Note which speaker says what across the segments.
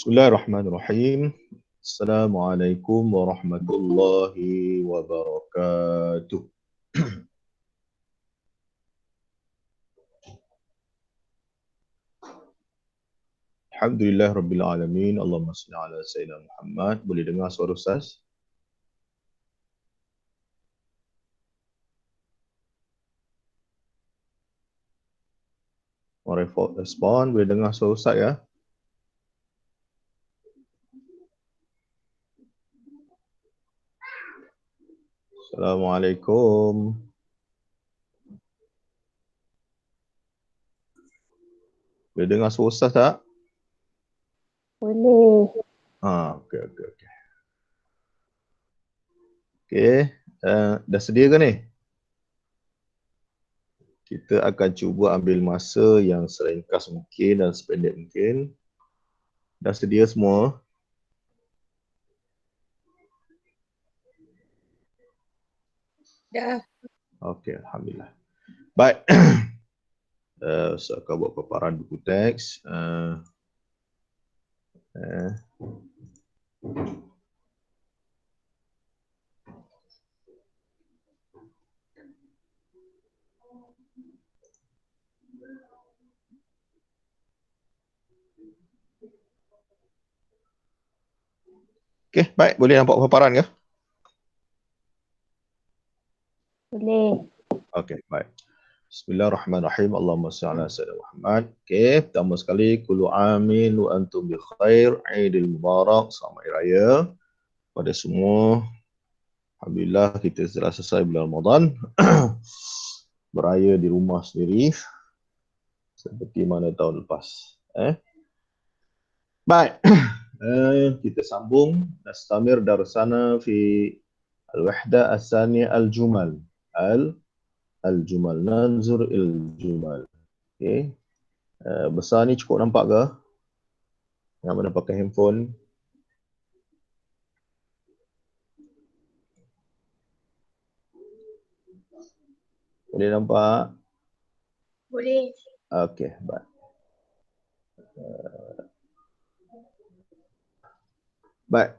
Speaker 1: Bismillahirrahmanirrahim. Assalamualaikum warahmatullahi wabarakatuh. Alhamdulillah Rabbil Alamin. Allahumma salli ala Sayyidina Muhammad. Boleh dengar suara Ustaz? Respon. Boleh dengar suara Ustaz ya? Assalamualaikum. Boleh dengar suara Ustaz tak?
Speaker 2: Boleh.
Speaker 1: Okey. Okey. Dah sedia ke ni? Kita akan cuba ambil masa yang seringkas mungkin dan sependek mungkin. Dah sedia semua?
Speaker 2: Dah.
Speaker 1: Okey, Alhamdulillah. Baik. Saya akan buat paparan buku teks. Okey, baik. Boleh nampak paparan ke?
Speaker 2: Boleh.
Speaker 1: Okey, baik. Bismillahirrahmanirrahim. Allahumma salli ala sayyidina Muhammad. Okey, pertama sekali kullu amin wa antum bi khair. Aidil Mubarak. Selamat Hari Raya pada semua. Alhamdulillah kita telah selesai bulan Ramadan. Beraya di rumah sendiri seperti mana tahun lepas. Baik. Kita sambung. Nastamir darsana fi al-wahda as-saniyah al-jumal. Al-jumal. Nanzur il-jumal. Okey. Besar ni cukup nampak ke? Yang mana pakai handphone? Boleh nampak?
Speaker 2: Boleh.
Speaker 1: Okey, baik. Baik.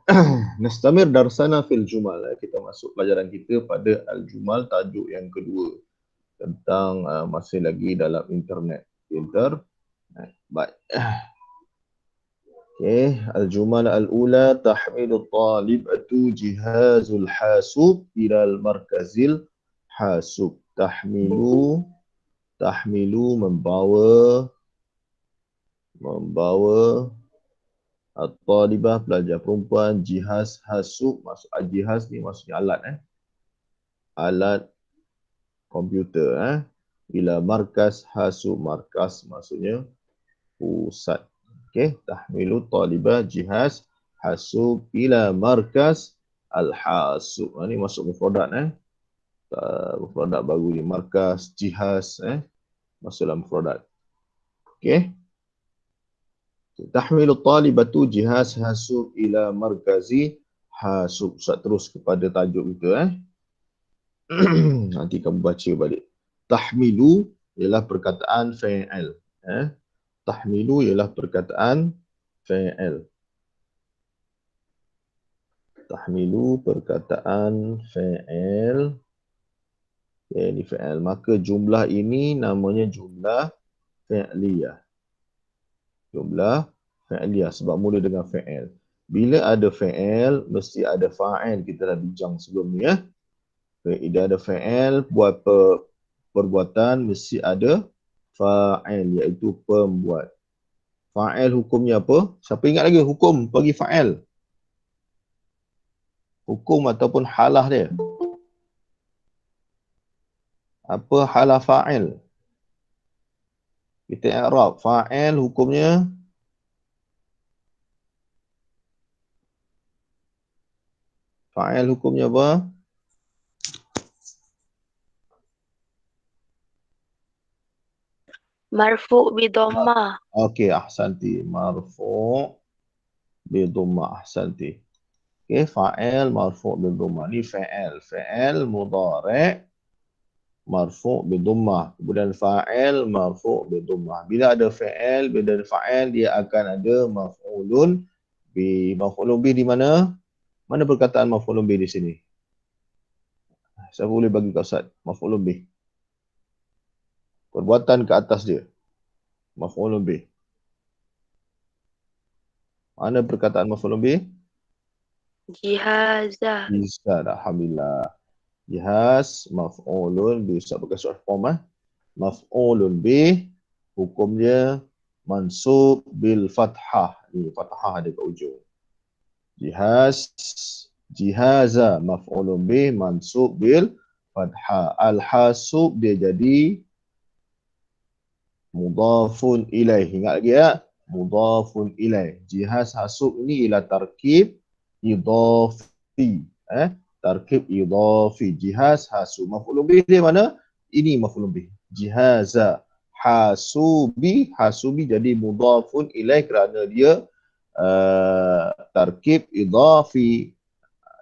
Speaker 1: Nastamir darsana fil jumal. Kita masuk pelajaran kita pada al-jumal, tajuk yang kedua tentang masih lagi dalam internet. Baik. Okay. Al-jumal al-ula tahmilu talibatu jihazul hasub ilal markazil hasub. Tahmilu membawa at-talibah pelajar perempuan jihaz hasub. Maksud jihaz ni maksudnya alat alat komputer ila markaz hasub. Markaz maksudnya pusat. Okey, tahmilu talibah jihaz hasub ila markaz al-hasub. Ini masuk mufradat mufradat baru ni, markaz jihaz masuk dalam mufradat. Okey. Tahmilu talibatu jihaz hasub ila markazi hasub. Ustaz terus kepada tajuk kita nanti kamu baca balik. Tahmilu ialah perkataan fa'il. Tahmilu ialah perkataan fa'il. Tahmilu perkataan fa'il. Okay, ini fa'il. Maka jumlah ini namanya jumlah fa'liyah. Jumlah fa'liyah sebab mula dengan fa'il. Bila ada fa'il, mesti ada fa'il. Kita dah bincang sebelum ni Bila ada fa'il, buat perbuatan, mesti ada fa'il, iaitu pembuat. Fa'il hukumnya apa? Siapa ingat lagi hukum bagi fa'il? Hukum ataupun halah dia. Apa halah fa'il? Kita i'rab. Fa'il hukumnya apa?
Speaker 2: Marfu' bi dhammah.
Speaker 1: Okey, ahsanti. Marfu' bi dhammah. Ahsanti. Okey, fa'il marfu' bi dhammah. Ni fa'il. Fa'il mudhari' marfu' bi dhammah. Kemudian fa'il marfu' bi dhammah. Bila ada fa'il, dia akan ada maf'ulun bih. Maf'ulun bih di mana? Mana perkataan maf'ulun bih di sini? Saya boleh bagi kat Ustaz. Maf'ulun bih. Perbuatan ke atas dia. Maf'ulun bih. Mana perkataan maf'ulun bih?
Speaker 2: Jihaza.
Speaker 1: Bisa, alhamdulillah. Jihaz, maf'ulun bih. Ustaz pakai short form Maf'ulun bih. Hukum dia mansub bil fathah. Ni fathah ada kat ujung. Jihaz, jihaza, maf'ulun bih mansub bil fathah. Al-hasub dia jadi mudafun ilaih. Ingat lagi ya? Mudafun ilaih. Jihaz hasub ini ialah tarkib idafi. Tarkib idafi. Jihaz hasub. Maf'ulun bih dia mana? Ini maf'ulun bih. Jihaza hasubi. Hasubi jadi mudafun ilaih kerana dia tarkib idafi.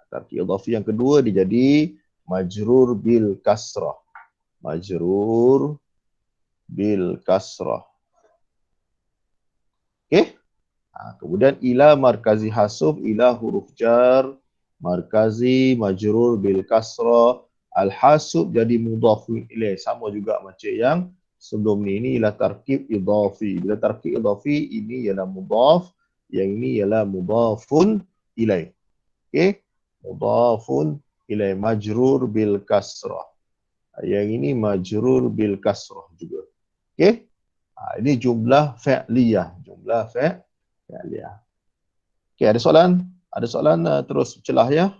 Speaker 1: Tarkib idafi yang kedua dia jadi majrur bil kasrah. Majrur bil kasrah. Okey? Kemudian ila markazi hasuf, ila huruf jar, markazi majrur bil kasrah, al hasub jadi mudhaf ilaih. Sama juga macam yang sebelum ni. Ini ialah tarkib idafi. Bila tarkib idafi ini ialah mudhaf, yang ini ialah mudhafun ilaih. Okey? Mudhafun ilaih majrur bil kasrah. Yang ini majrur bil kasrah juga. Okey? Ini jumlah fi'liyah. Jumlah fi'liyah. Okey, ada soalan? Ada soalan terus celah ya.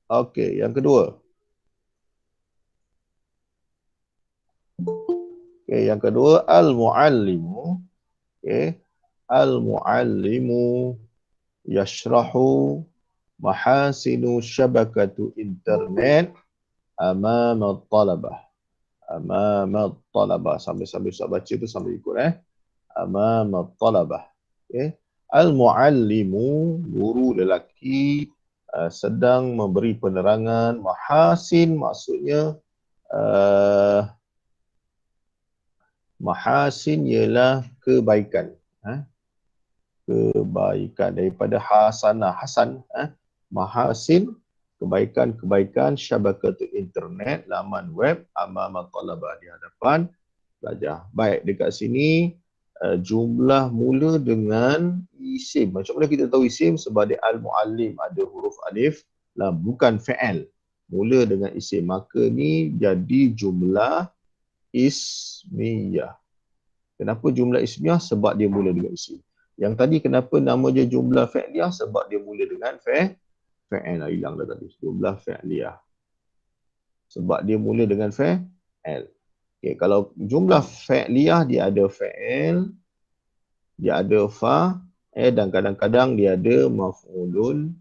Speaker 1: Okey, yang kedua. Okey, yang kedua al-muallimu. Okey. Al-muallimu yashrahu mahasinu syabakatu internet amama talabah. Amama talabah. Sambil-sambil Ustaz baca tu sambil ikut amama talabah. Okey. Al-muallimu, guru lelaki, sedang memberi penerangan. Mahasin maksudnya mahasin ialah kebaikan. Kebaikan daripada hasanah. Hasan. Mahasin, kebaikan-kebaikan syabakatul internet, laman web, amama talabah, di hadapan pelajar. Baik, dekat sini jumlah mula dengan isim. Macam mana kita tahu isim? Sebab dia al-muallim, ada huruf alif lam, bukan fi'al. Mula dengan isim. Maka ni jadi jumlah ismiyah. Kenapa jumlah ismiyah? Sebab dia mula dengan isim. Yang tadi kenapa nama dia jumlah fi'liyah? Sebab dia mula dengan fi'al. Hilang dah tadi. Jumlah fi'liyah. Sebab dia mula dengan fi'al. Okay, kalau jumlah fi'liyah dia ada fi'il, dia ada fa, dan kadang-kadang dia ada maf'ulun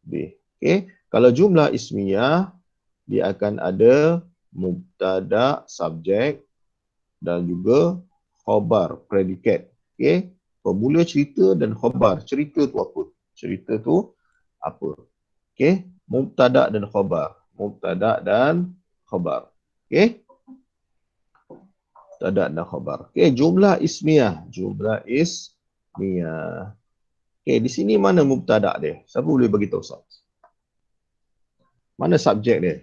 Speaker 1: bih. Okay. Kalau jumlah ismiyah dia akan ada mubtada, subjek dan juga khabar, predikat. Okay. Pemula cerita dan khabar. Cerita tu apa? Cerita tu apa? Okay. Mubtada dan khabar. Mubtada dan khabar. Okay. Mubtada dan khabar. Okey, jumlah ismiyah. Jumlah ismiyah. Okey, di sini mana mubtada dia? Siapa boleh bagi tahu Ustaz? Mana subjek dia?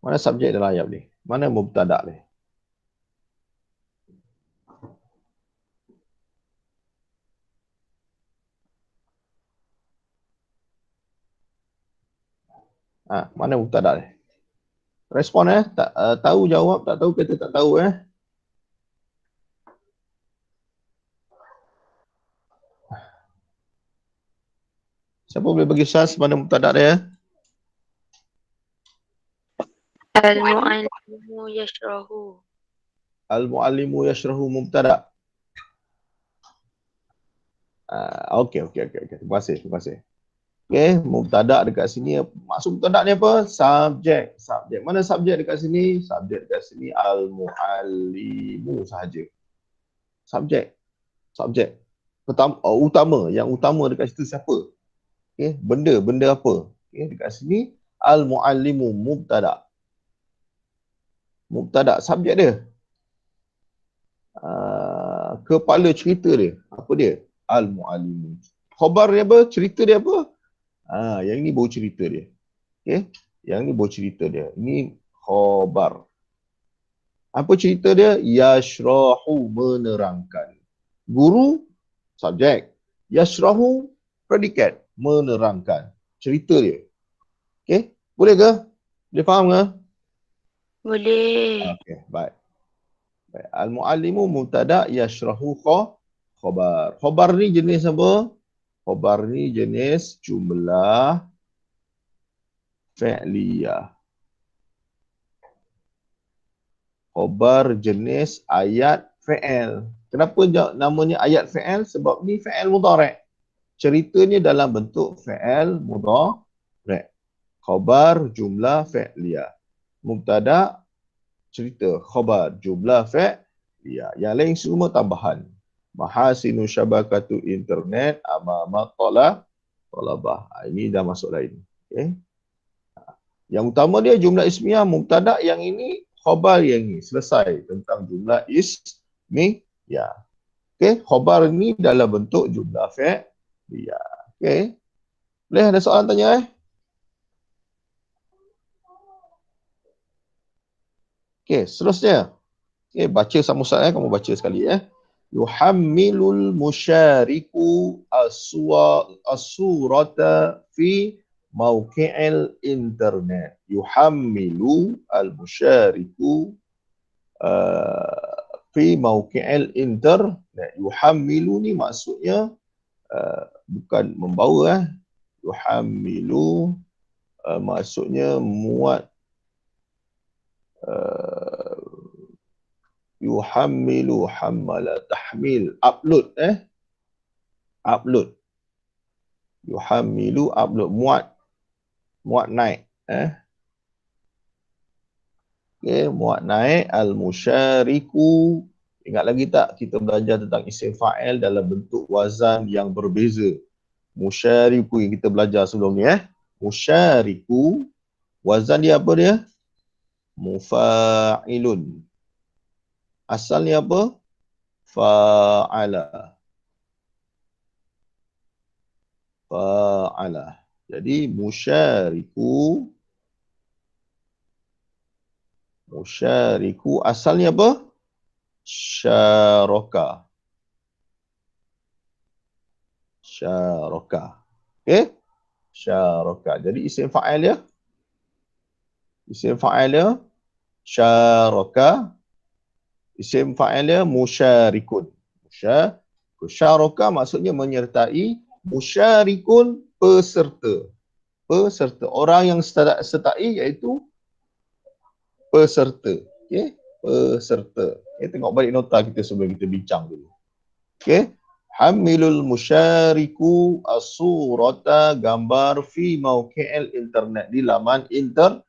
Speaker 1: Mana subjek dalam ayat ni? Mana mubtada dia? Mana mubtada dia? Respon tak tahu jawab, tak tahu kata tak tahu Siapa boleh bagi Ustaz mana mubtada dia?
Speaker 2: Al-muallimu yashrahu.
Speaker 1: Al-muallimu yashrahu mubtada. Okey. Terima kasih. Okey, mubtada dekat sini, maksud mubtada ni apa? Subjek. Mana subjek dekat sini? Subjek dekat sini al-muallimu sahaja. Subjek. Utama, yang utama dekat situ siapa? Okey, benda apa? Okey, dekat sini al-muallimu mubtada. Mubtada subjek dia. Kepala cerita dia. Apa dia? Al-muallimu. Khabar dia apa? Cerita dia apa? Yang ni baru cerita dia. Okey, yang ni baru cerita dia. Ini khabar. Apa cerita dia? Yashrahu, menerangkan. Guru, subjek. Yashrahu, predikat, menerangkan. Cerita dia. Okey, boleh ke? Boleh faham ke?
Speaker 2: Boleh.
Speaker 1: Okey, baik. Al-muallimu mubtada, yashrahu khabar. Khabar ni jenis apa? Khabar ni jenis jumlah fi'liyah. Khabar jenis ayat fi'il. Kenapa namanya ayat fi'il? Sebab ni fi'il mudhari'. Ceritanya dalam bentuk fi'il mudhari'. Khabar jumlah fi'liyah. Mubtada cerita, khabar jumlah fi'liyah. Yang lain semua tambahan. Mahasinu syabakatu internet amama talabah. Ini dah masuk lain. Okay. Yang utama dia jumlah ismiyah, mubtada yang ini, khabar yang ini. Selesai tentang jumlah ismiyah. Okey, khabar ni dalam bentuk jumlah fi'liyah. Okey. Boleh ada soalan tanya Okey, seterusnya. Okey, baca sama Ustaz kamu baca sekali Yuhammilul musyariku as-surata fi mauqi'il internet. Yuhammilu al-musyariku fi mauqi'il internet. Yuhammilu ni maksudnya bukan membawa Yuhammilu maksudnya muat yuhammilu hammala tahmil upload upload yuhammilu upload muat naik okey, muat naik al-musyariku. Ingat lagi tak kita belajar tentang isim fa'il dalam bentuk wazan yang berbeza. Musyariku yang kita belajar sebelum ni musyariku wazan dia apa dia? Mufa'ilun. Asalnya apa? Fa'ala. Fa'ala. Jadi musyariku asalnya apa? Syaraka. Okey? Syaraka. Jadi isim fa'il dia? Isim fa'il dia syaraka. Isim fa'il dia musyarikun. Syaraka maksudnya menyertai, musyarikun peserta. Orang yang sertai iaitu peserta. Okey? Peserta. Tengok balik nota kita sebelum kita bincang dulu. Okey? Hamilul musyariku as-surata, gambar fi mauqi'il internet, di laman internet.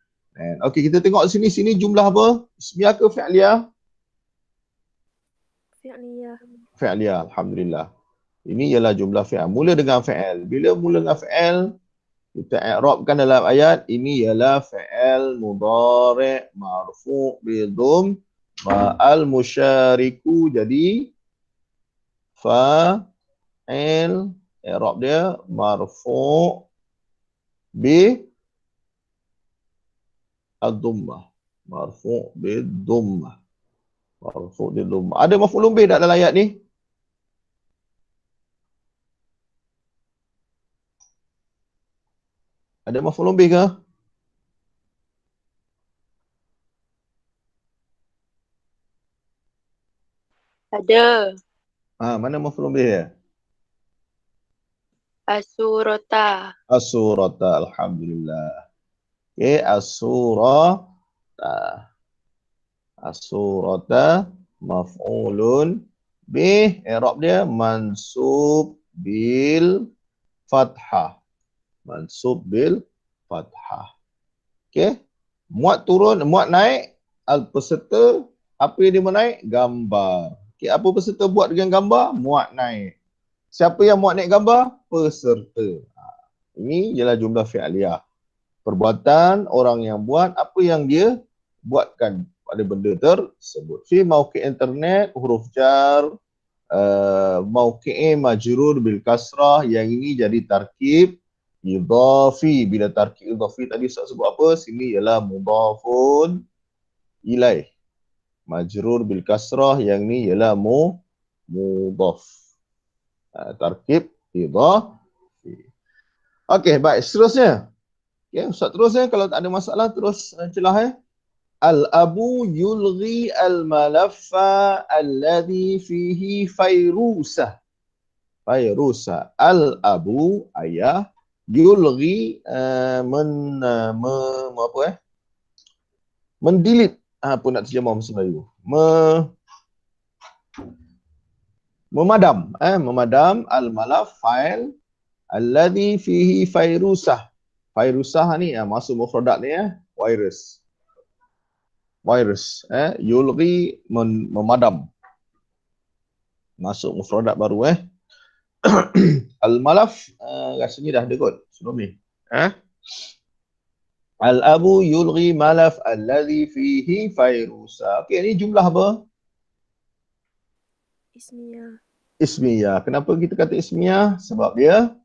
Speaker 1: Okey, kita tengok sini jumlah apa? Ismiyah ke fi'liyah? Fi'liyah, alhamdulillah. Ini ialah jumlah fi'il. Mula dengan fi'il. Bila mula dengan fi'il, kita i'rabkan dalam ayat, ini ialah fi'il mudhari' marfu' bi dhamm ma'al musyariku. Jadi fa'il i'rab dia marfu' bi ad-dhammah. Marfu' bi dhammah. Marfu' bi dhammah. Ada maf'ul bih tak dalam ayat ni? Ada maf'ul bih ke?
Speaker 2: Ada.
Speaker 1: Mana maf'ul bih dia?
Speaker 2: As-surata.
Speaker 1: As-surata, alhamdulillah. Okey, as-surata. As-surata maf'ulun bih, i'rab dia mansub bil fathah. Mansub bil fathah. Okey. Muat turun, muat naik, al-peserta, apa yang dia menaik? Gambar. Okey, apa peserta buat dengan gambar? Muat naik. Siapa yang muat naik gambar? Peserta. Ini ialah jumlah fi'liyah. Perbuatan orang yang buat apa yang dia buatkan pada benda tersebut. Fi mauqi' internet, huruf jar, mauqi'i majrur bil kasrah, yang ini jadi tarkib idhafi. Bila tarkib idhafi tadi Ustaz sebut apa? Sini ialah mudhafun ilaih. Majrur bil kasrah, yang ni ialah mudhaf. Tarkib idhafi. Okey, baik. Seterusnya. Okay, Ustaz terus kalau tak ada masalah terus celah. Al-abu yulghi al-malaffa alladhi fihi fayrusah. Fayrusah. Al-abu, ayah, yulghi mendelete, apa nak terjemah bahasa Melayu? Memadam al-malaf, file, alladhi fihi fayrusah. Fayrusah ni masuk mufradat ni virus. Virus, yulghi memadam. Masuk mufradat baru Al-malaf rasanya dah ada kot sebelum ni. Al-abu yulghi malaf alladhi fihi fayrusa. Okey, ni jumlah apa?
Speaker 2: Ismiyah.
Speaker 1: Ismiyah. Kenapa kita kata ismiyah? Sebab dia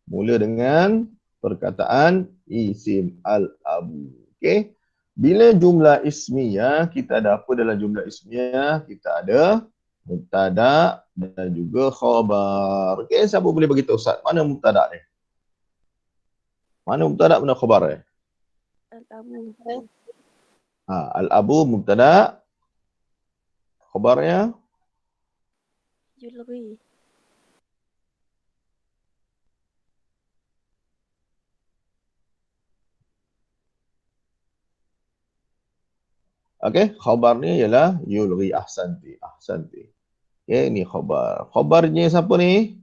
Speaker 1: mula dengan perkataan isim al-abu. Okey. Bila jumlah ismiyah, kita ada apa dalam jumlah ismiyah? Kita ada mubtada dan juga khabar. Okey, siapa boleh bagi tahu Ustaz? Mana mubtada ni? Mana mubtada, mana khabar ni?
Speaker 2: Al-abu.
Speaker 1: Al-abu mubtada. Khabarnya?
Speaker 2: Yulghi.
Speaker 1: Okey, khabar ni ialah yulghi. Ahsanti. Ahsanti. Okey, ni khabar. Khabarnya siapa ni?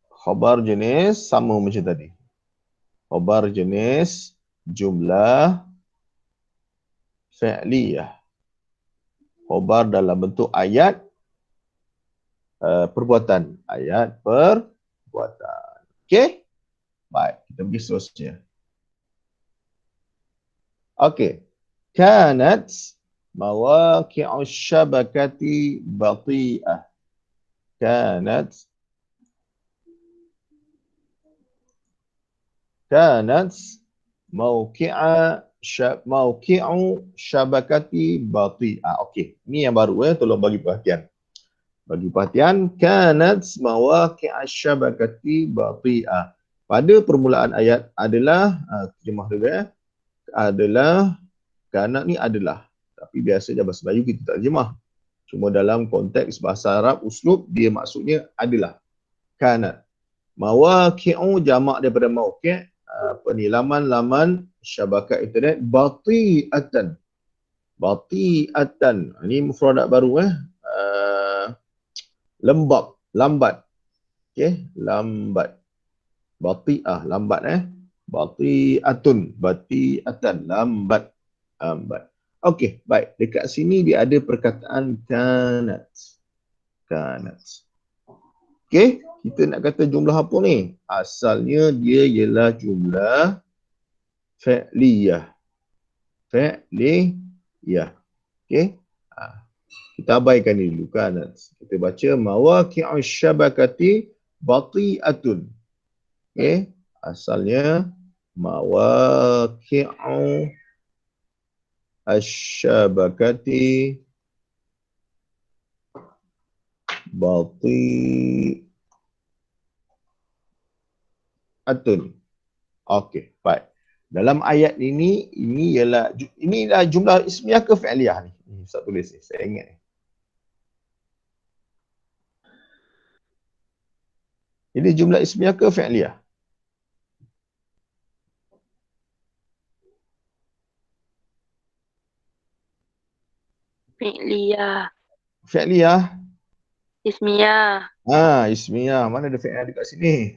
Speaker 1: Khabar jenis sama macam tadi. Khabar jenis jumlah fi'liyah. Khabar dalam bentuk ayat perbuatan. Ayat perbuatan. Okey? Baik, kita pergi seterusnya. Okey. Kanat mawaqi'u syabakati bati'ah. Kanat mauqi'u syabakati bati'ah. Okey, ni yang baru tolong bagi perhatian. Bagi perhatian, kanat mawaqi'u syabakati bati'ah. Pada permulaan ayat adalah terjemah dulu adalah, kanat ni adalah. Tapi biasanya bahasa Melayu kita tak terjemah. Cuma dalam konteks bahasa Arab uslub dia maksudnya adalah. Kanat. Mawaqi'u jamak daripada mauqi', laman-laman syabakat internet bati'atan. Bati'atan. Ini mufradat baru lambat. Okey, lambat. Bati'ah, lambat Bati'atun, lambat. Okey, baik. Dekat sini dia ada perkataan kanat. Okey, kita nak kata jumlah apa ni? Asalnya dia ialah jumlah fi'liyah. Okey. Kita abaikan ni dulu kanat. Kita baca mawaqi'u syabakati bati'atun. Okey, asalnya mawaqi'u asyabakati bati'atun. Okey, baik. Dalam ayat ini ialah jumlah ismiyah ke fi'liyah ni? Ustaz tulis ni, saya ingat ni. Ini jumlah ismiyah ke fi'liyah?
Speaker 2: Fi'liyah.
Speaker 1: Fi'liyah?
Speaker 2: Ismiyah.
Speaker 1: Ismiyah. Mana ada fi'liyah dekat sini?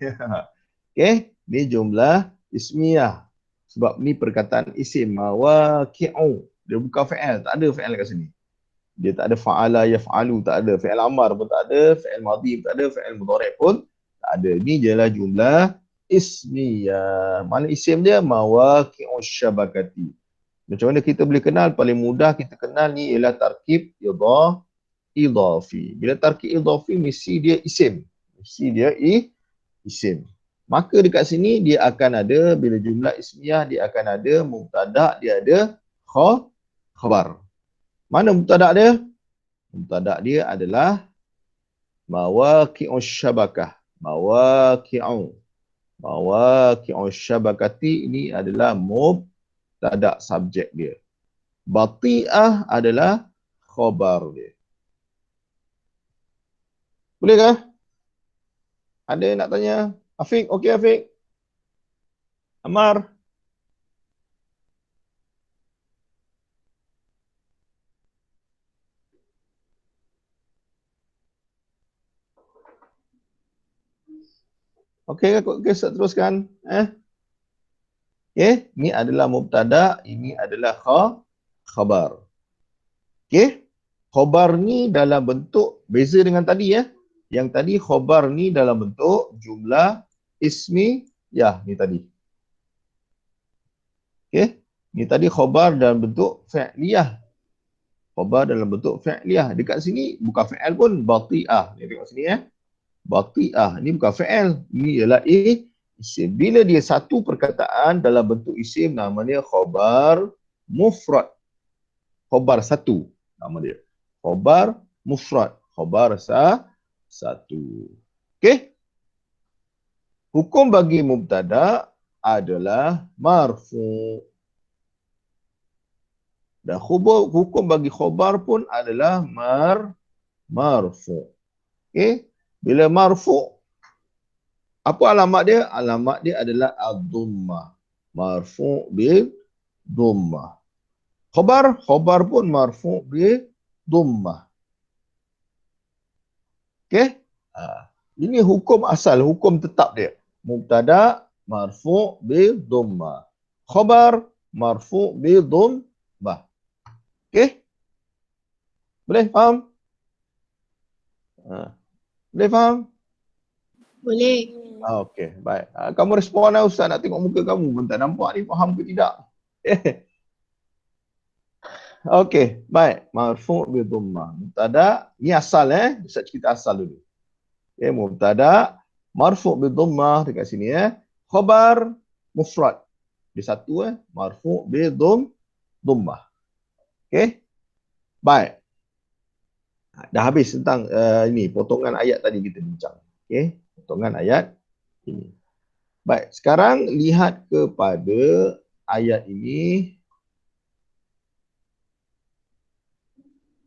Speaker 1: Okey, ni jumlah ismiyah. Sebab ni perkataan isim mawaqi'u. Dia bukan fi'il, tak ada fi'il kat sini. Dia tak ada fa'ala yaf'alu, tak ada. Fi'il amar pun tak ada, fi'il madhi pun tak ada, fi'il mudhari' pun tak ada. Ini jelah jumlah ismiyah. Mana isim dia? Mawaqi'us syabakati. Macam mana kita boleh kenal? Paling mudah kita kenal ni ialah tarkib idhafi. Bila tarkib idhafi mesti dia isim. Mesti dia isim. Maka dekat sini dia akan ada, bila jumlah ismiyah dia akan ada mubtada', dia ada khabar. Mana mubtada' dia? Mubtada' dia adalah mawaqi'us syabakah. Mawaqi'us syabakati ini adalah mubtada' subjek dia. Bati'ah adalah khabar dia. Bolehkah? Ada yang nak tanya? Afiq, okey Afiq? Amar? Okey, okay, saya teruskan. Okey, ini adalah mubtada', ini adalah khabar. Okey, khabar ni dalam bentuk beza dengan tadi ya. Yang tadi khabar ni dalam bentuk jumlah ismiyah ni tadi. Okey, ni tadi khabar dalam bentuk fi'liyah. Khabar dalam bentuk fi'liyah. Dekat sini bukan fi'il pun, bati'ah. Ni tengok sini ya. Bati'ah ni bukan fi'il, ini ialah isim. Bila dia satu perkataan dalam bentuk isim, namanya khabar mufrad. Khabar satu nama dia. Khabar mufrad. Khabar satu. Okey. Hukum bagi mubtada adalah marfu. Dan hukum bagi khabar pun adalah marfu. Okey. Bila marfu, apa alamat dia? Alamat dia adalah ad-dhammah. Marfu bil dhammah. Khabar pun marfu bil dhammah. Okey? Ini hukum asal, hukum tetap dia. Mubtada marfu bil dhammah. Khabar marfu bil dhammah. Okey? Boleh faham? Boleh faham?
Speaker 2: Boleh.
Speaker 1: Okey, baik. Kamu respon lah Ustaz, nak tengok muka kamu pun tak nampak ni, faham ke tidak? Okey, baik. Marfu' bi dhammah. Mubtada, ni asal Ustaz cerita asal dulu. Okey, mubtada marfu' bi dhammah dekat sini Khabar mufrad. Dia satu marfu' bi dhammah. Okey? Baik. Dah habis tentang ini potongan ayat tadi kita bincang. Okey, potongan ayat ini. Baik, sekarang lihat kepada ayat ini.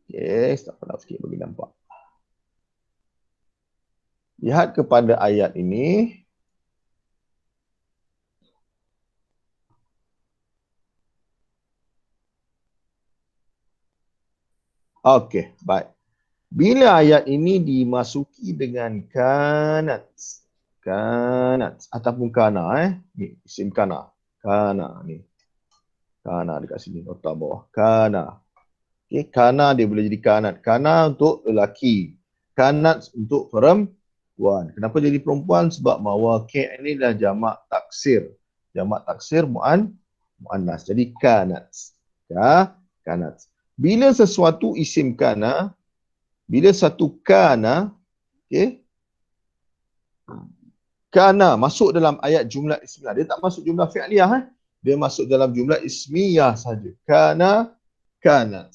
Speaker 1: Okey, stop pada sikit bagi nampak. Lihat kepada ayat ini. Okey, baik. Bila ayat ini dimasuki dengan kanat ataupun kana ni isim kana ni. Kana dekat sini nota bawah. Kana. Okey, kana dia boleh jadi kanat. Kana untuk lelaki. Kanat untuk perempuan. Kenapa jadi perempuan? Sebab mawaqi' ini adalah jamak taksir. Jamak taksir muannas. Jadi kanat. Kanat. Bila sesuatu isim kana, bila satu kana, okey, kana masuk dalam ayat jumlah ismiyah. Dia tak masuk jumlah fi'liyah. Dia masuk dalam jumlah ismiyah saja. Kana, kanat.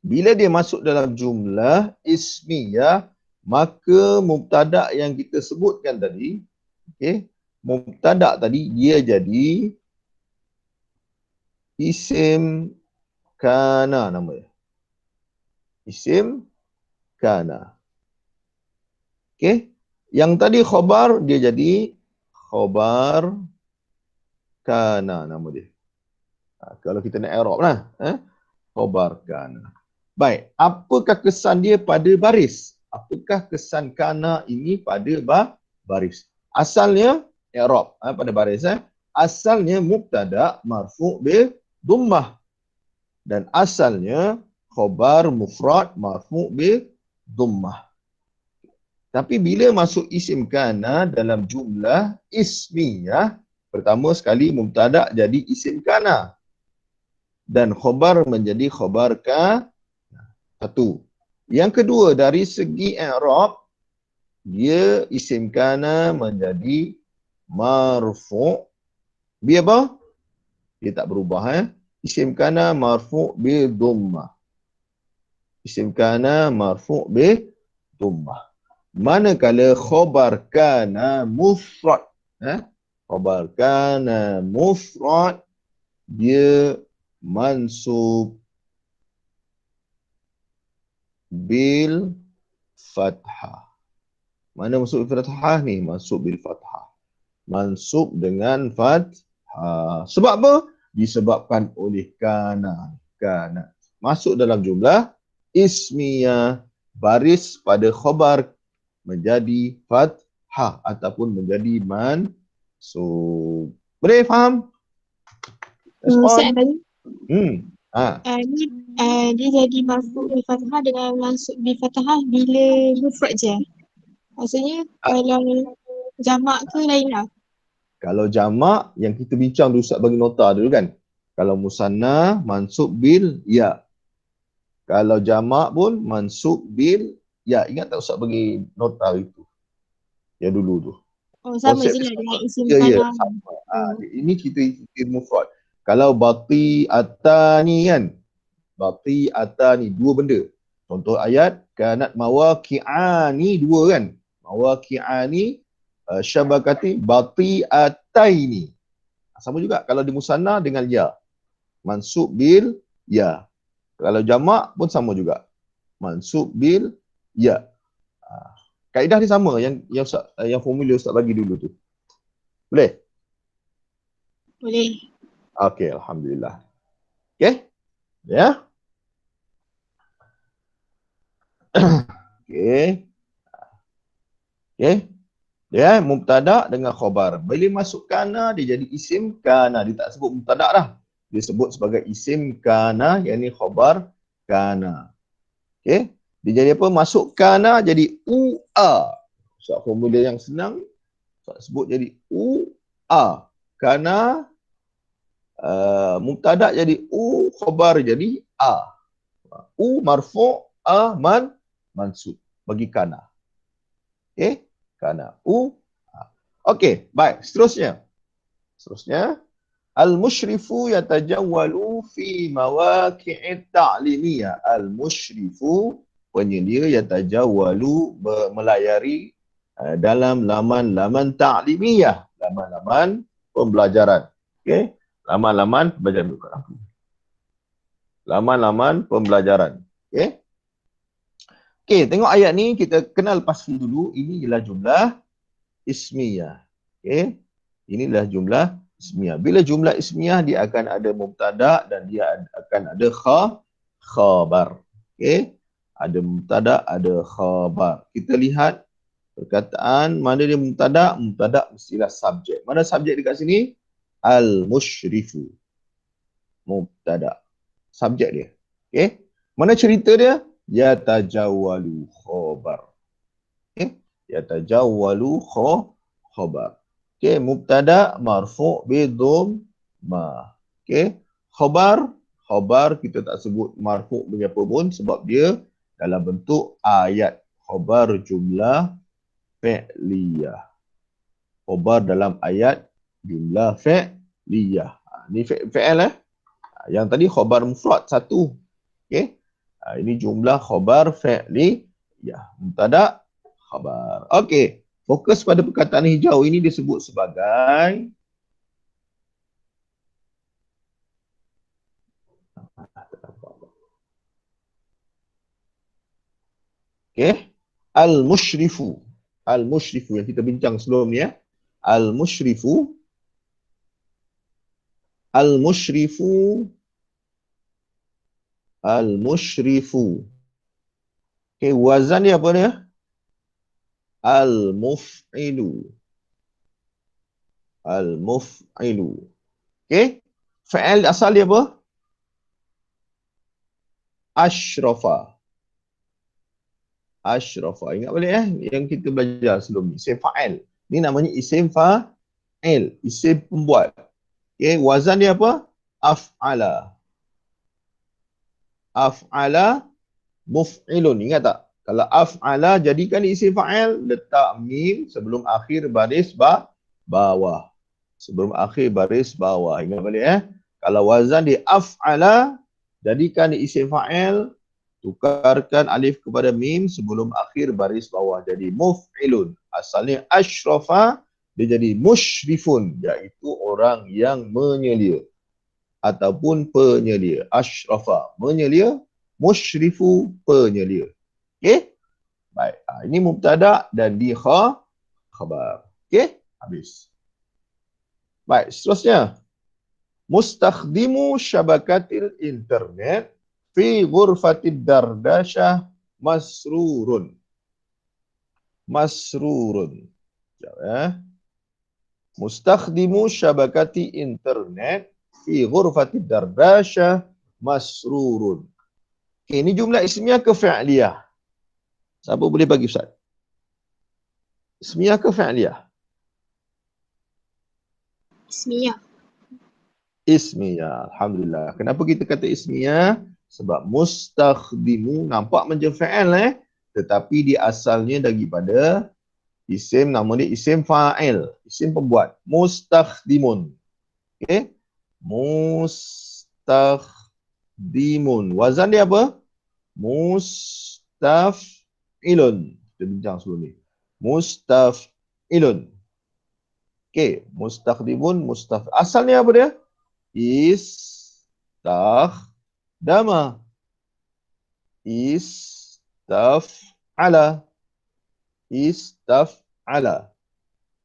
Speaker 1: Bila dia masuk dalam jumlah ismiyah, maka mubtada' yang kita sebutkan tadi, okey, mubtada' tadi dia jadi isim kana nama dia. Isim kana. Okey. Yang tadi khabar dia jadi khabar kana nama dia. Kalau kita nak i'rab lah, khabar kana. Baik, apakah kesan dia pada baris? Apakah kesan kana ini pada baris? Asalnya i'rab pada baris Asalnya mubtada marfu' bil dhammah. Dan asalnya khabar mufrad marfu' bi dhammah. Tapi bila masuk isim kana dalam jumlah ismiyah, pertama sekali mubtada jadi isim kana dan khabar menjadi khabar ka. Satu. Yang kedua, dari segi i'rab, dia isim kana menjadi marfu'. Dia apa? Dia tak berubah. Isim kana marfu' bi dhammah. Isim kana marfu' bi dhammah. Manakala khabar kana mufrad, khabar kana mufrad, dia mansub bil fathah. Mana mansub bil fathah ni? Mansub bil fathah. Mansub dengan fathah. Sebab apa? Disebabkan oleh kana. Kana masuk dalam jumlah ismiyah, baris pada khabar menjadi fathah ataupun menjadi mansub. Boleh faham?
Speaker 2: Ustaz
Speaker 1: Respon?
Speaker 2: tadi,
Speaker 1: Ha.
Speaker 2: ni dia jadi marfu' bi fathah dengan mansub bi fathah bila mufrad je. Maksudnya kalau jamak ke lain lah.
Speaker 1: Kalau jamak yang kita bincang dulu, Ustaz bagi nota dulu kan. Kalau musanna mansub bil ya. Kalau jamak pun mansub bil ya. Ingat tak Ustaz bagi nota itu? Yang dulu tu.
Speaker 2: Oh, sama
Speaker 1: Konsep
Speaker 2: je
Speaker 1: dia
Speaker 2: lah
Speaker 1: sama.
Speaker 2: dengan isim
Speaker 1: Ya, ya,
Speaker 2: kana.
Speaker 1: sama. Ini kita mufrad. Kalau bati atani kan. Bati atani, dua benda. Contoh ayat, kanat mawaki'ani, dua kan. Mawaki'ani, syabakati, bati ataini. Sama juga kalau di musanna dengan ya. Mansub bil ya. Kalau jamak pun sama juga. Mansub bil ya. Kaedah dia sama yang formula Ustaz bagi dulu tu. Boleh?
Speaker 2: Boleh.
Speaker 1: Okey, alhamdulillah. Okey? Ya. Okey. Okey. Ya, mubtada dengan khabar. Bila masuk kana, dia jadi isim kana. Dia tak sebut mubtada dah. Dia sebut sebagai isim kana, yang ni khabar kana. Okey. Dia jadi apa? Masuk kana jadi ua. So, formula yang senang, so, sebut jadi ua. Kana mubtada jadi khabar jadi a. Marfu' mansub bagi kana. Okey? Kana okey, baik. Seterusnya al-musyrifu yatajawwalu fi mawaqi'it ta'limiyah. Al-musyrifu penyelia yatajawwalu melayari dalam laman-laman ta'limiyah, laman-laman pembelajaran. Okey? Laman-laman pembelajaran. Laman-laman pembelajaran. Okey? Okey, tengok ayat ni, kita kenal pasti dulu. Ini ialah jumlah ismiyah. Okey? Inilah jumlah ismiyah. Bila jumlah ismiyah, dia akan ada mubtada dan dia akan ada khabar. Okey? Ada mubtada, ada khabar. Kita lihat perkataan mana dia mubtada. Mubtada mestilah subjek. Mana subjek dekat sini? Al-musyrifu. Mubtada. Subjek dia. Okey? Mana cerita dia? Yatajawwalu khabar. Okey? Yatajawwalu khabar. Okey, mubtada marfu' bi dhammah. Okey? Khabar kita tak sebut marfu' bagi apa pun sebab dia dalam bentuk ayat. Khabar jumlah fi'liyah. Khabar dalam ayat jumlah fi'liyah. Ni fi'il Yang tadi khabar mufrad satu. Okey? Ini jumlah khabar fi'li. Ya, mubtada khabar. Okey. Fokus pada perkataan hijau ini disebut sebagai okey, al-musyrifu. Al-musyrifu yang kita bincang sebelum ni ya. Al-musyrifu. Al-musyrifu. Al-musyrifu. Okey, wazan dia apa dia? Al-muf'ilu. Al-muf'ilu. Okey? Fa'il asal dia apa? Asyrafa. Asyrafa. Ingat balik yang kita belajar sebelum ni. Isim fa'il. Ni namanya isim fa'il. Isim pembuat. Okay, wazan dia apa? Af'ala. Af'ala muf'ilun. Ingat tak? Kalau af'ala jadikan isim fa'il, letak mim sebelum akhir baris bawah. Sebelum akhir baris bawah. Ingat balik Kalau wazan di af'ala, jadikan di isim fa'il, tukarkan alif kepada mim sebelum akhir baris bawah. Jadi muf'ilun. Asalnya asyrafa, dia jadi musyrifun, iaitu orang yang menyelia ataupun penyelia. Asyrafa, menyelia. Musyrifu, penyelia. Okey? Baik. Ini mubtada dan di khabar. Okey? Habis. Baik, seterusnya. Mustakhdimu syabakatil internet fi ghurfatid dardashah masrurun. Masrurun. Sekejap Mustakhdimu syabakati internet fi ghurfatid dardashah masrurun. Okay, ini jumlah ismiyah ke fi'liyah? Siapa boleh bagi Ustaz? Ismiyah ke fi'liyah?
Speaker 2: Ismiyah.
Speaker 1: Ismiyah. Alhamdulillah. Kenapa kita kata ismiyah? Sebab mustakhdimu nampak macam fi'il tetapi dia asalnya daripada isim, nama dia isim fa'il, isim pembuat. Mustakhdimun. Okey? Mustakhdimun. Wazan dia apa? Mustaf'ilun. Kita bincang sebelum ni. Mustaf'ilun. Okey, mustakhdimun, asalnya apa dia? Istakhdama. Istaf'ala. Istaf'ala.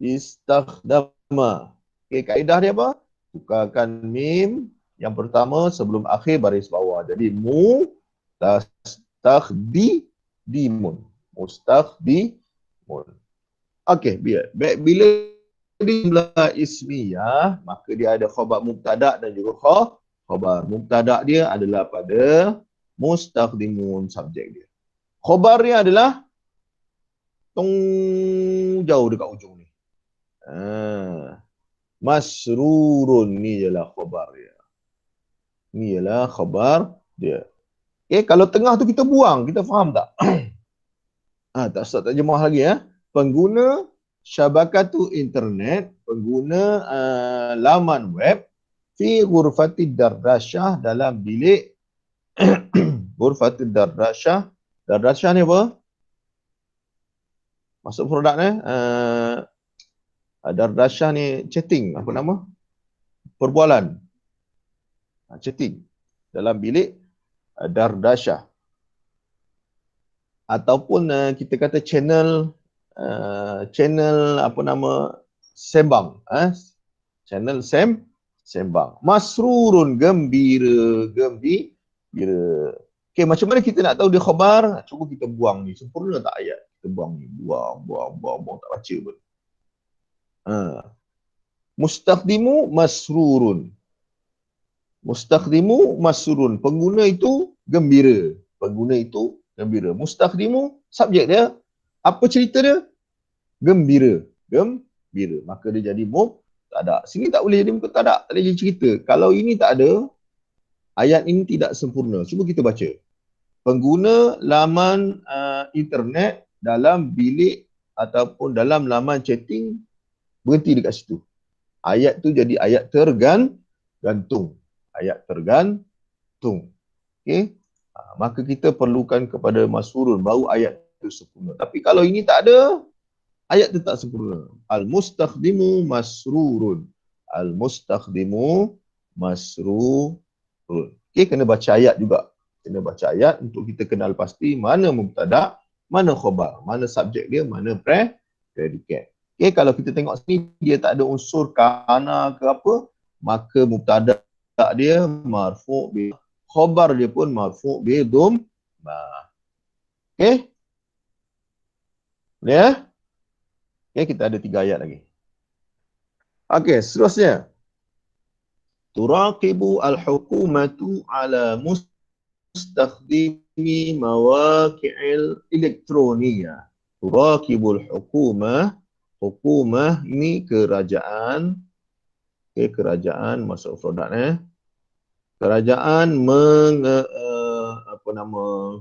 Speaker 1: Istakhdama. Okey, kaedah dia apa? Tukarkan mim yang pertama sebelum akhir baris bawah. Jadi mustakhdimun. Mustakhdimun. Okey, bila jumlah ismiyah, maka dia ada khabar mubtada dan juga khabar. Mubtada dia adalah pada mustakhdimun, subjek dia. Khabar dia adalah jauh dekat ujung ni. Masrurun ni ialah khabar dia. Ni ialah khabar dia. Okay, kalau tengah tu kita buang, kita faham tak? Tak terjemah lagi Pengguna syabakatu internet, pengguna laman web fi ghurfatid dardashah, dalam bilik ghurfatid dardashah. Dardashah ni apa? Masuk produk dardashah ni chatting, apa nama? Perbualan. Chatting dalam bilik dardashah. Ataupun kita kata channel apa nama, sembang, channel sembang. Masrurun, gembira. Okey, macam mana kita nak tahu dia khabar? Cuba kita buang ni, sempurna tak ayat? Kita buang ni, buang, tak baca pun. Mustakhdimu masrurun. Mustakhdimu masrurun, pengguna itu gembira. Pengguna itu gembira. Mustakhdimu, subjek dia, apa cerita dia? Gembira. Maka dia jadi mubtada. Sini tak boleh jadi mubtada, tak boleh jadi cerita. Kalau ini tak ada, ayat ini tidak sempurna. Cuba kita baca. Pengguna laman internet dalam bilik ataupun dalam laman chatting, berhenti dekat situ. Ayat tu jadi ayat tergantung. Ayat tergantung. Okey? Maka kita perlukan kepada masrurun, baru ayat itu sempurna. Tapi kalau ini tak ada, ayat itu tak sempurna. Al-mustakhdimu masrurun. Al-mustakhdimu masrurun. Okey, kena baca ayat juga. Kena baca ayat untuk kita kenal pasti mana mubtada, mana khabar, mana subjek dia, mana predikat. Okey, kalau kita tengok sini dia tak ada unsur kana ke apa, maka mubtada dia marfu' bi, khabar dia pun marfu' bi dhammah. Okey? Ya? Okey, kita ada 3 ayat lagi. Okey, seterusnya. Turaqibu al-hukumatu ala mustakhdimi mawaqi'il elektroniyah. Turakibul hukumah. Hukumah ini kerajaan. Okay, kerajaan masuk produk kerajaan apa nama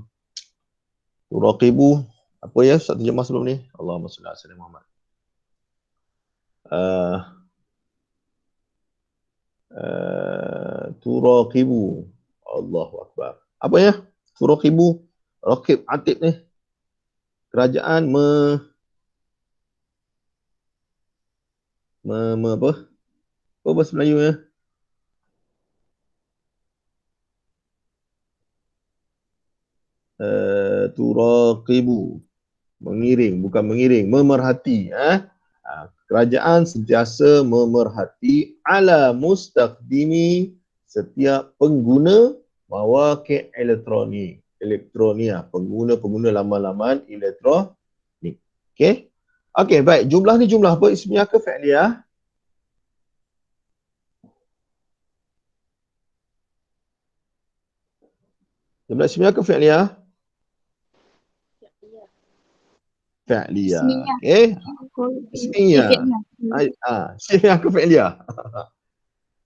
Speaker 1: turaqibu apa ya Ustaz terjemah sebelum ni? Allahumma salli ala sayyidina Muhammad. Turaqibu. Allahu akbar. Apa ya? Turaqibu. Raqib atib ni. Kerajaan apa? Apa bahasa Melayu ya? Turaqibu. Mengiring, bukan mengiring, memerhati. Kerajaan sentiasa memerhati ala mustakdimi setiap pengguna mawaqi' elektronia, pengguna laman-laman elektronik. Okey. Okey, baik. Jumlah ni jumlah apa? Ismiyah ke fi'liyah? Jumlah ismiyah ke fi'liyah? Fi'liyah.
Speaker 2: Ismiyah.
Speaker 1: Okey. Ismiyah.
Speaker 2: Fi'liyah.
Speaker 1: Ismiyah ke fi'liyah?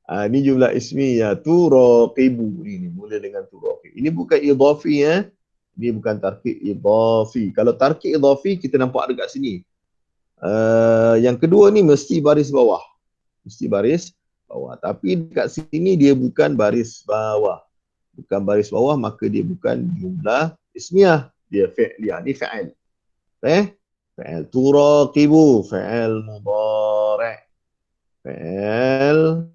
Speaker 1: Ini jumlah ismiyah. Turaqibu. Ini mula dengan turaqibu. Ini bukan idhafi ya. Ini bukan tarkib idhafi. Kalau tarkib idhafi kita nampak dekat sini. Yang kedua ni mesti baris bawah. Mesti baris bawah. Tapi dekat sini dia bukan baris bawah. Bukan baris bawah, maka dia bukan jumlah ismiyah. Dia fi'liyah. Ini fa'il. Fa'il. Turaqibu. Fa'il mudhari'. Fa'il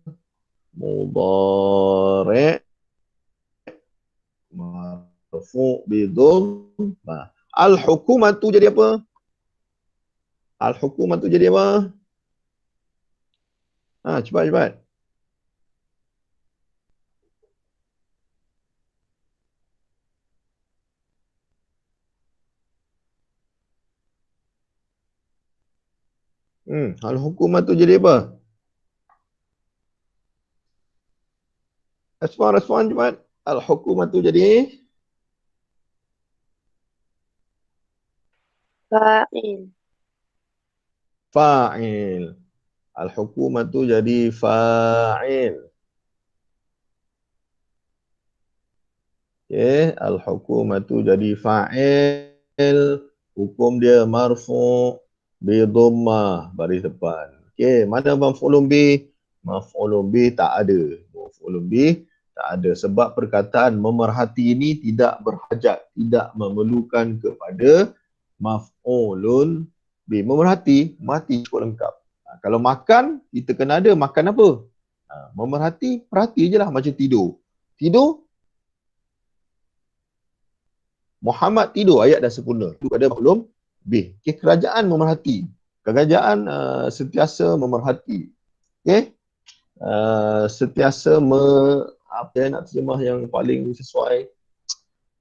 Speaker 1: mudhari' marfu' bidhammah. Al-hukumatu jadi apa? Al-hukumatu jadi apa? Cepat. Al-hukumatu jadi apa? Respon cepat. Al-hukumatu jadi
Speaker 3: fa'il.
Speaker 1: Fa'il. Al-hukumatu jadi fa'il. Okay. Al-hukumatu jadi fa'il. Hukum dia marfu' bidhammah baris depan. Okay. Mana maf'ulun bih? Maf'ulun bih tak ada. Maf'ulun bih tak ada. Sebab perkataan memerhati ini tidak berhajat. Tidak memerlukan kepada maf'ulun bih. Memerhati cukup lengkap. Kalau makan, kita kena ada makan apa? Memerhati, perhati je lah macam tidur. Tidur, Muhammad tidur, ayat dah sempurna. Itu ada maklum bih. Okay, kerajaan memerhati. Kerajaan sentiasa memerhati. Okay? Sentiasa apa nak terjemah yang paling sesuai?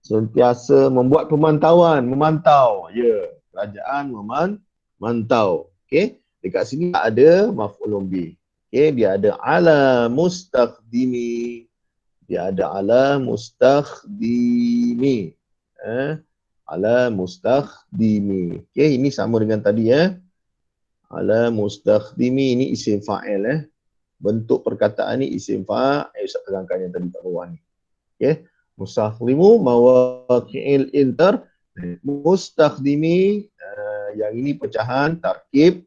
Speaker 1: Sentiasa membuat pemantauan, memantau. Ya, kerajaan memantau. Okay? Dekat sini tak ada maf'ulun bih. Okay? Dia ada ala mustakhdimi. Dia ada ala mustakhdimi. Ala mustakhdimi. Okay, ini sama dengan tadi ala mustakhdimi ini isim fa'il Bentuk perkataan ni isim fa'il. Saya terangkan yang tadi kat bawah ni. Okay. Mustakhdimu mawaqi'il inter. Mustakhdimi yang ini pecahan tarkib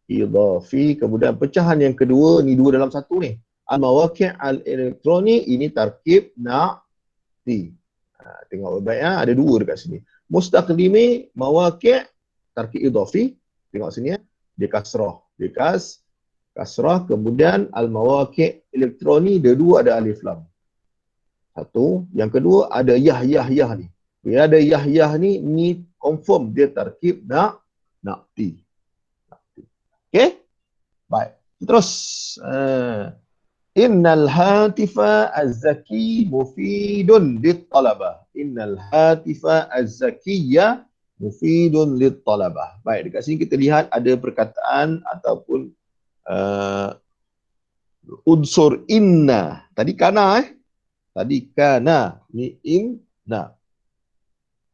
Speaker 1: idhafi. Kemudian pecahan yang kedua ni dua dalam satu ni. Al-mawaqi' al-elektronik ini tarkib tengok baik ada dua dekat sini. Mustakhdimi mawaqi' tarkib idhafi. Tengok sini dia kasrah. Dia kasrah. Kemudian al-mawaqi' elektronik dia dua ada alif lam. Satu. Yang kedua ada yah ni. Bila ada yah ni confirm dia tarkib na'ti. Okey? Baik. Terus Innal hatifa az-zaki mufidun lit-talabah. Innal hatifa az-zakiyya mufidun lit-talabah. Baik, dekat sini kita lihat ada perkataan ataupun unsur inna. Tadi kana Tadi kana, ni inna.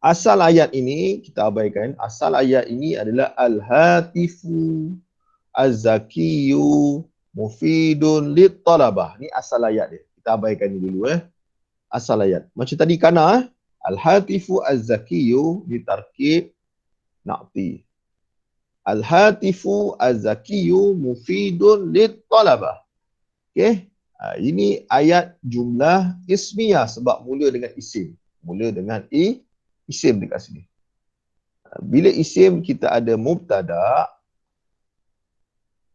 Speaker 1: Asal ayat ini kita abaikan. Asal ayat ini adalah al-hatifu az-zakiyu mufidun lit talabah. Ni asal ayat dia. Kita abaikan ni dulu asal ayat. Macam tadi kana al-hatifu az-zakiyu ditarkib na'ti. Al-hatifu az-zakiyu mufidun lit talabah. Okey. Ini ayat jumlah ismiyah sebab mula dengan isim. Mula dengan isim dekat sini. Bila isim kita ada mubtada,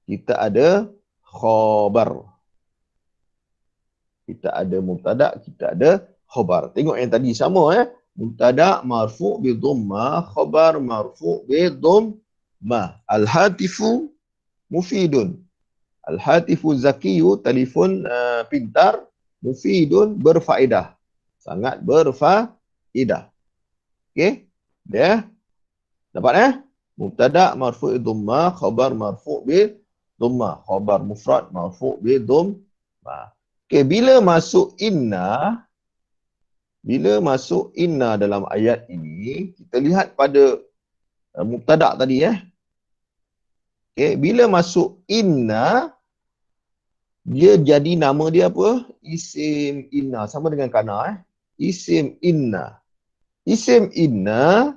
Speaker 1: kita ada khabar. Kita ada mubtada, kita ada khabar. Tengok yang tadi sama Mubtada marfu' bi dhammah, khabar marfu' bi dhammah. Al-hatifu mufidun. Al-hatifu zakiyu, telefon pintar, mufidun berfaedah. Sangat berfaedah. Okey? Dia dapat Mubtada marfu' bi dhammah, khabar marfu' bi dhammah, khabar mufrad marfu' bi dhammah. Okey, bila masuk inna dalam ayat ini, kita lihat pada mubtada tadi Okey, bila masuk inna, dia jadi nama dia apa? Isim inna, sama dengan kana Isim inna. Isim inna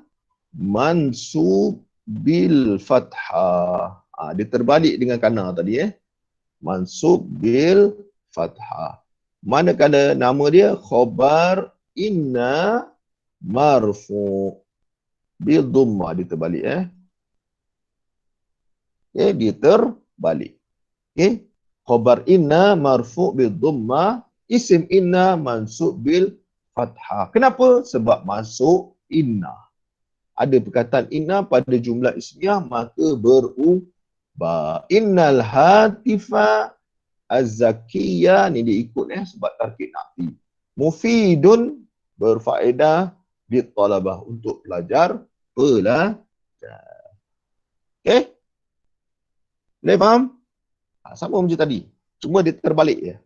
Speaker 1: mansub bil fathah. Dia terbalik dengan kana tadi Mansub bil fathah. Manakala nama dia khabar inna marfu bil dhammah, dia terbalik dia terbalik. Khabar inna marfu bil dhammah, isim inna mansub bil fathah. Kenapa? Sebab masuk inna. Ada perkataan inna pada jumlah ismiyah, maka berubah. Innal hatifa az-zakiyah, ni dia ikut sebab tarkib na'ti. Mufidun berfaedah bit talabah, untuk pelajar. Okey? Boleh faham? Sama macam tadi. Cuma dia terbalik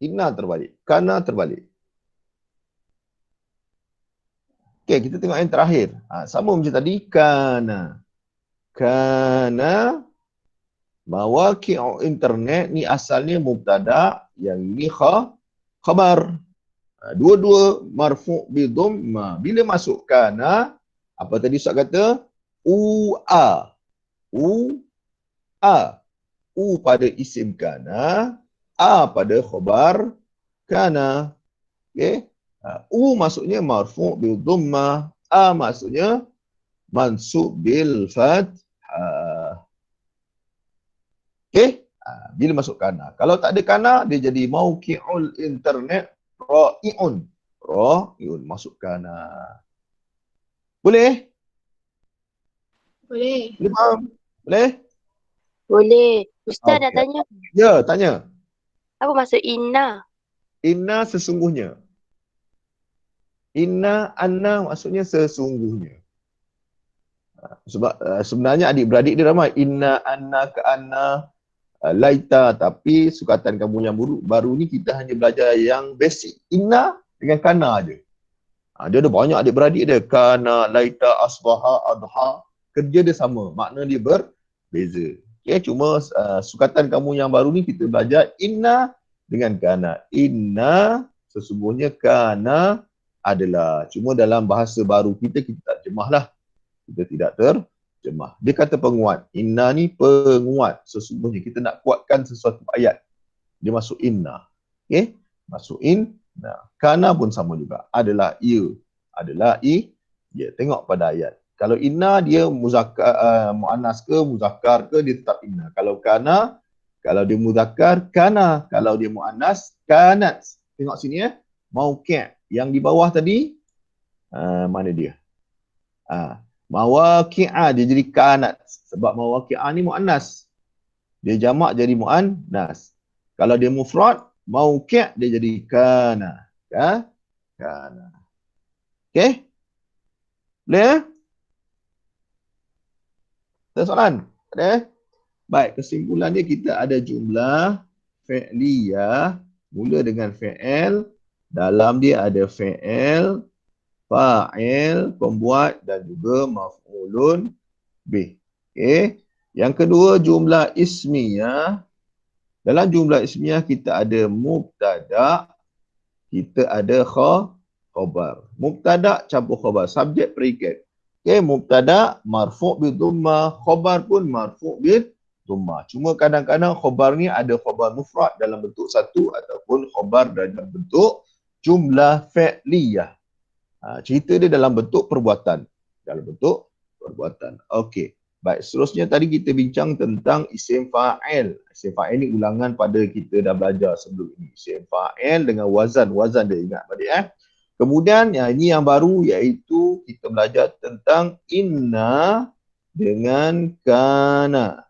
Speaker 1: Inna terbalik. Kana terbalik. Okey, kita tengok yang terakhir. Sama macam tadi. Kana mawaqi'u internet ni asalnya mubtada, yang ini khabar. Dua-dua marfu' bi dhammah. Bila masuk kana, apa tadi Ustaz kata? U pada isim kana, pada khabar kana. Okey? U maksudnya marfu' bi dhammah, maksudnya mansub bil fathah. Okey? Bila masuk kana. Kalau tak ada kana, dia jadi mauqi'ul internet ra'i'un. Ra'i'un masuk kana. Boleh?
Speaker 2: Boleh.
Speaker 1: Boleh faham? Boleh?
Speaker 3: Boleh. Ustaz nak
Speaker 1: Okey.
Speaker 3: tanya.
Speaker 1: Ya, tanya.
Speaker 3: Apa maksud inna?
Speaker 1: Inna sesungguhnya. Inna anna maksudnya sesungguhnya. Sebab sebenarnya adik-beradik dia ramai. Inna anna ke anna laita, tapi sukatan kamu yang baru ni kita hanya belajar yang basic. Inna dengan kana aja. Dia ada banyak adik-beradik dia. Kana, laita, asbaha, adha. Kerja dia sama. Makna dia berbeza. Cuma sukatan kamu yang baru ni kita belajar inna dengan kana. Inna sesungguhnya, kana adalah. Cuma dalam bahasa baru kita tak jemahlah. Kita tidak terjemah. Dia kata penguat. Inna ni penguat. Sesungguhnya kita nak kuatkan sesuatu ayat. Dia masuk inna. Masuk inna. Kana pun sama juga. Adalah ia. Adalah ia. Tengok pada ayat. Kalau inna dia muzakkar, muannas ke, muzakkar ke, dia tetap inna. Kalau kana, kalau dia muzakkar, kana. Kalau dia muannas, kanat. Tengok sini mauqi'. Yang di bawah tadi, mana dia? Mawaqi'ah, dia jadi kanat. Sebab mawaqi'ah ni muannas. Dia jamak jadi muannas. Kalau dia mufrad, mauqi', dia jadi kana. Kana. Okey? Boleh? Ada soalan? Ada? Baik, kesimpulannya kita ada jumlah fi'liyah mula dengan fi'il Dalam dia ada fi'il, fa'il, pembuat dan juga maf'ulun bih. Okey. Yang kedua jumlah ismiyah. Dalam jumlah ismiyah kita ada mubtada, kita ada khabar. Mubtada campur khabar, subjek predikat. Okey, mubtada marfu' bi dhammah, khabar pun marfu' bi dhammah. Cuma kadang-kadang khabar ni ada khabar mufrad dalam bentuk satu ataupun khabar dalam bentuk jumlah fi'liyah. Cerita dia dalam bentuk perbuatan. Dalam bentuk perbuatan. Okey. Baik, seterusnya tadi kita bincang tentang isim fa'il. Isim fa'il ni ulangan pada kita dah belajar sebelum ini. Isim fa'il dengan wazan dia ingat balik. Kemudian ini yang baru iaitu kita belajar tentang inna dengan kana.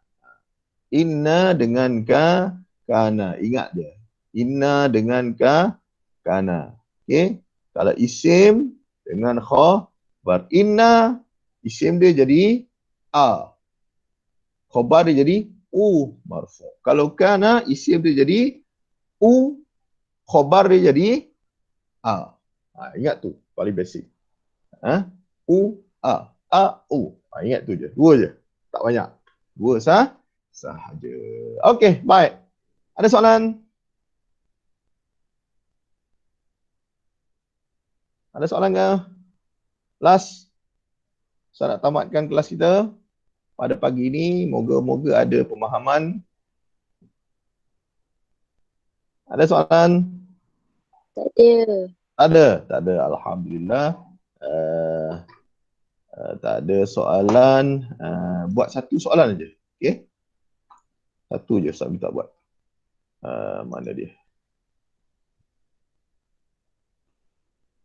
Speaker 1: Inna dengan kana. Ingat dia. Inna dengan kana. Okey. Kalau isim dengan khabar. Inna isim dia jadi a. Khabar dia jadi u marfu. Kalau kana isim dia jadi u, khabar dia jadi a. Ingat tu paling basic. U a u. Ingat tu je. Dua je. Tak banyak. Dua sahaja. Okey, baik. Ada soalan? Ada soalan ke? Last. Saya nak tamatkan kelas kita pada pagi ini. Moga-moga ada pemahaman. Ada soalan?
Speaker 3: Tak ada.
Speaker 1: Tak ada. Alhamdulillah. Tak ada soalan. Buat satu soalan aja. Okey? Satu je Ustaz minta buat. Mana dia?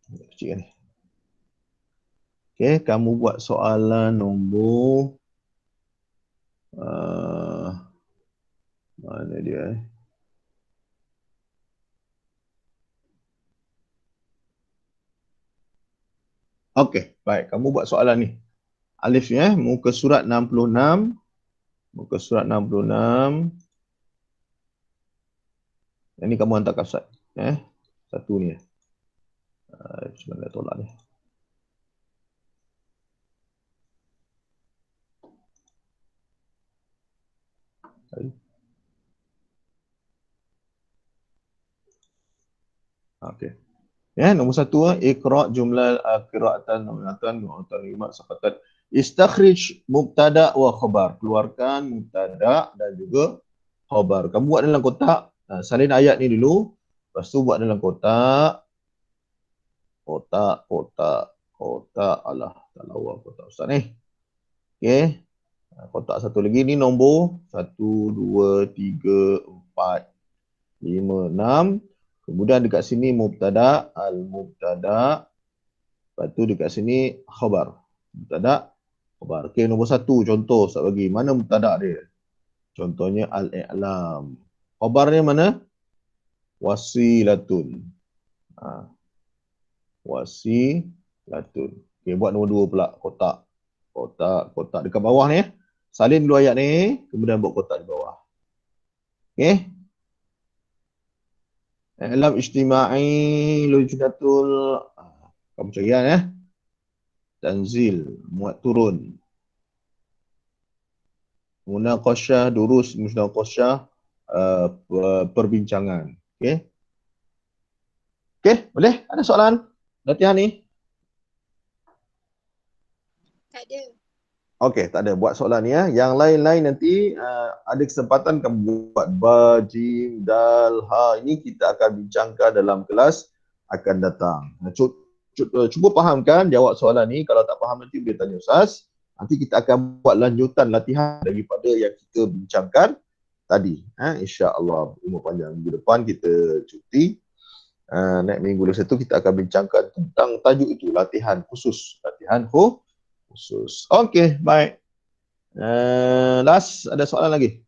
Speaker 1: Kecil kan ni. Okey, kamu buat soalan nombor mana dia? Okey, baik. Kamu buat soalan ni. Alif ya, muka surat 66. Muka surat 66. Yang ni kamu hantar kat Ustaz. Satu ni. Bismillah tolak ni. Okey. Nombor satu, iqra' jumlah qira'atan nawatan wa tarimat saqatan. Istakhrij mubtada wa khabar. Keluarkan mubtada dan juga khabar. Kamu buat dalam kotak. Salin ayat ni dulu. Lepas tu buat dalam kotak. Kotak. Alah, tak lawa kotak Ustaz ni. Okey. Kotak satu lagi ni nombor 1, 2, 3, 4, 5, 6. Kemudian dekat sini mubtada, al-mubtada. Lepas tu dekat sini khabar. Mubtada, khabar. Okey, nombor satu contoh Ustaz bagi. Mana mubtada dia? Contohnya al-i'lam. Khabarnya mana? Wasilatun. Wasilatun. Okey, buat nombor dua pula. Kotak. Kotak dekat bawah ni. Salin dulu ayat ni. Kemudian buat kotak di bawah. Okey. I'lam ijtima'i lujnatul. Kamu cari ya. Tanzil. Muat turun. Munaqasyah, durus, munaqasyah, perbincangan. Okey. Okey, boleh? Ada soalan? Latihan ni?
Speaker 2: Tak ada.
Speaker 1: Okey, tak ada. Buat soalan ni ya. Yang lain-lain nanti ada kesempatan kamu buat ba, jim, dal, ha. Ini kita akan bincangkan dalam kelas akan datang. Cuba fahamkan jawab soalan ni. Kalau tak faham nanti boleh tanya Ustaz. Nanti kita akan buat lanjutan latihan daripada yang kita bincangkan tadi. InsyaAllah umur panjang minggu depan kita cuti. Next minggu lepas itu kita akan bincangkan tentang tajuk itu. Latihan khusus. Latihan khusus. Okey, baik. Last, ada soalan lagi?